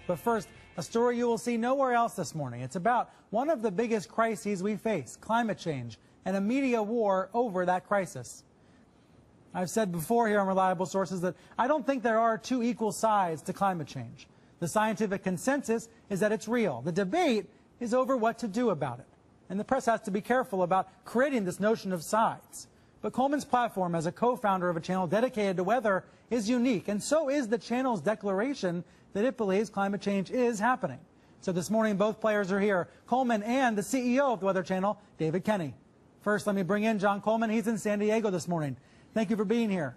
But first, a story you will see nowhere else this morning. It's about one of the biggest crises we face, climate change, and a media war over that crisis. I've said before here on Reliable Sources that I don't think there are two equal sides to climate change. The scientific consensus is that it's real. The debate is over what to do about it. And the press has to be careful about creating this notion of sides. But Coleman's platform as a co-founder of a channel dedicated to weather is unique, and so is the channel's declaration that it believes climate change is happening. So this morning, both players are here, Coleman and the CEO of the Weather Channel, David Kenny. First, let me bring in John Coleman. He's in San Diego this morning. Thank you for being here.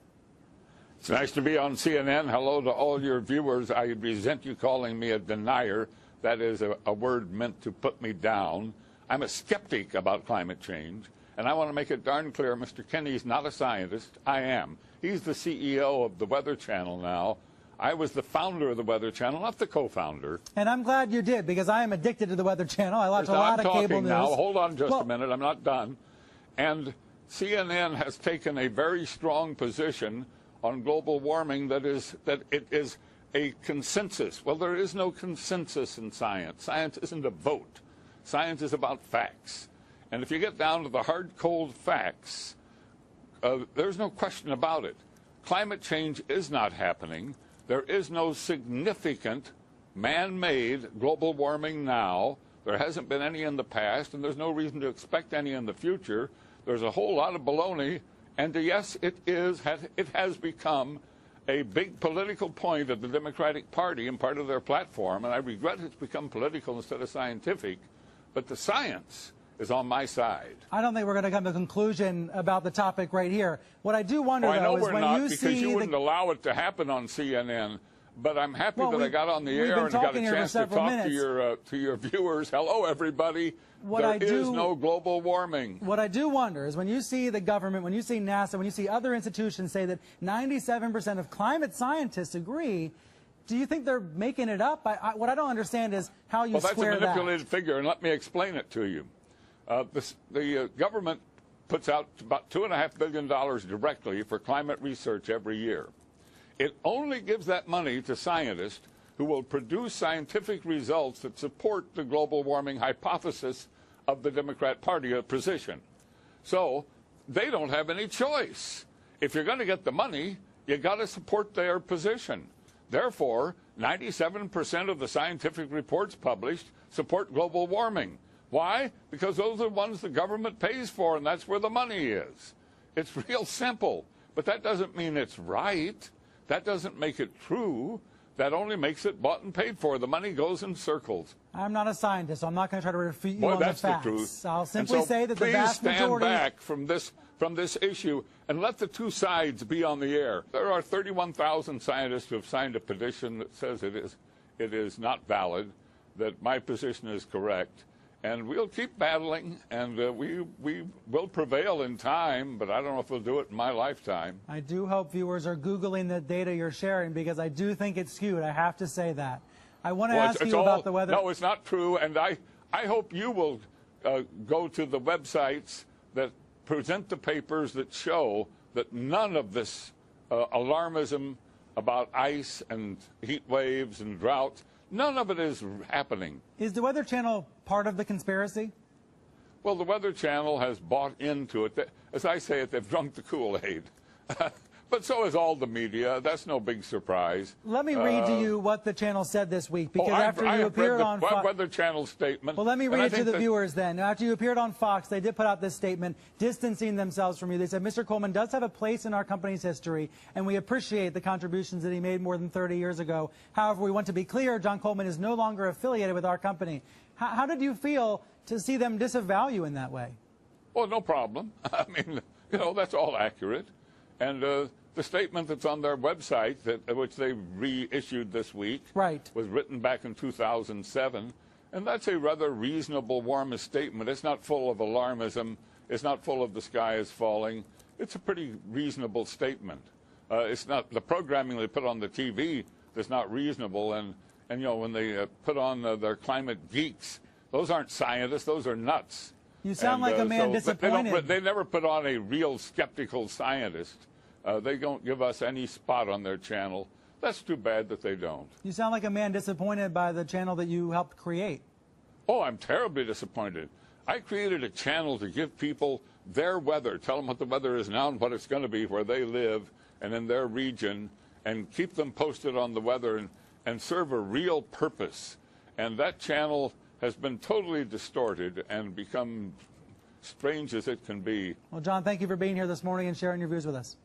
It's nice to be on CNN. Hello to all your viewers. I resent you calling me a denier. That is a word meant to put me down. I'm a skeptic about climate change, and I want to make it darn clear, Mr. Kenny's not a scientist. I am. He's the CEO of the Weather Channel now. I was the founder of the Weather Channel, not the co-founder. And I'm glad you did, because I am addicted to the Weather Channel. I watch a lot of cable news. Now, hold on just a minute. I'm not done. And CNN has taken a very strong position on global warming that it is a consensus. Well, there is no consensus in science. Science isn't a vote. Science is about facts. And if you get down to the hard, cold facts, there's no question about it. Climate change is not happening. There is no significant man-made global warming now. There hasn't been any in the past, and there's no reason to expect any in the future. There's a whole lot of baloney, and yes, it has become a big political point of the Democratic Party and part of their platform, and I regret it's become political instead of scientific, but the science is on my side. I don't think we're going to come to a conclusion about the topic right here. What I do wonder, though, is when you see... because you wouldn't allow it to happen on CNN, but I'm happy that I got on the air and got a chance to talk to your viewers. Hello, everybody. There is no global warming. What I do wonder is when you see the government, when you see NASA, when you see other institutions say that 97% of climate scientists agree, do you think they're making it up? What I don't understand is how you square that. Well, that's a manipulated figure, and let me explain it to you. The government puts out about $2.5 billion directly for climate research every year. It only gives that money to scientists who will produce scientific results that support the global warming hypothesis of the Democrat Party position. So they don't have any choice. If you're going to get the money, you got to support their position. Therefore, 97% of the scientific reports published support global warming. Why? Because those are the ones the government pays for, and that's where the money is. It's real simple, but that doesn't mean it's right. That doesn't make it true. That only makes it bought and paid for. The money goes in circles. I'm not a scientist, so I'm not going to try to refute you on the facts. That's the truth. I'll simply say that the vast majority... Please stand back from this issue and let the two sides be on the air. There are 31,000 scientists who have signed a petition that says it is not valid, that my position is correct. And we'll keep battling, and we will prevail in time, but I don't know if we'll do it in my lifetime. I do hope viewers are Googling the data you're sharing, because I do think it's skewed. I have to say that. I want to ask you about the weather. No, it's not true, and I hope you will go to the websites that present the papers that show that none of this alarmism about ice and heat waves and droughts, none of it is happening. Is the Weather Channel part of the conspiracy? Well, the Weather Channel has bought into it. As I say it, they've drunk the Kool-Aid. But so has all the media. That's no big surprise. Let me read to you what the channel said this week, because after you appeared on Fox... Weather Channel statement. Well, let me read it to the viewers then. After you appeared on Fox, they did put out this statement distancing themselves from you. They said, Mr. Coleman does have a place in our company's history, and we appreciate the contributions that he made more than 30 years ago. However, we want to be clear, John Coleman is no longer affiliated with our company. How did you feel to see them disavow you in that way? Well, no problem. I mean, you know, that's all accurate. And the statement that's on their website, which they reissued this week, was written back in 2007. And that's a rather reasonable, warmist statement. It's not full of alarmism. It's not full of the sky is falling. It's a pretty reasonable statement. It's not the programming they put on the TV that's not reasonable. And you know, when they put on their climate geeks, those aren't scientists. Those are nuts. You sound like a man disappointed. They never put on a real skeptical scientist. They don't give us any spot on their channel. That's too bad that they don't. You sound like a man disappointed by the channel that you helped create. Oh, I'm terribly disappointed. I created a channel to give people their weather, tell them what the weather is now and what it's going to be where they live and in their region, and keep them posted on the weather and serve a real purpose. And that channel has been totally distorted and become strange as it can be. Well, John, thank you for being here this morning and sharing your views with us.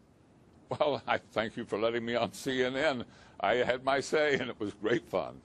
Well, I thank you for letting me on CNN. I had my say, and it was great fun.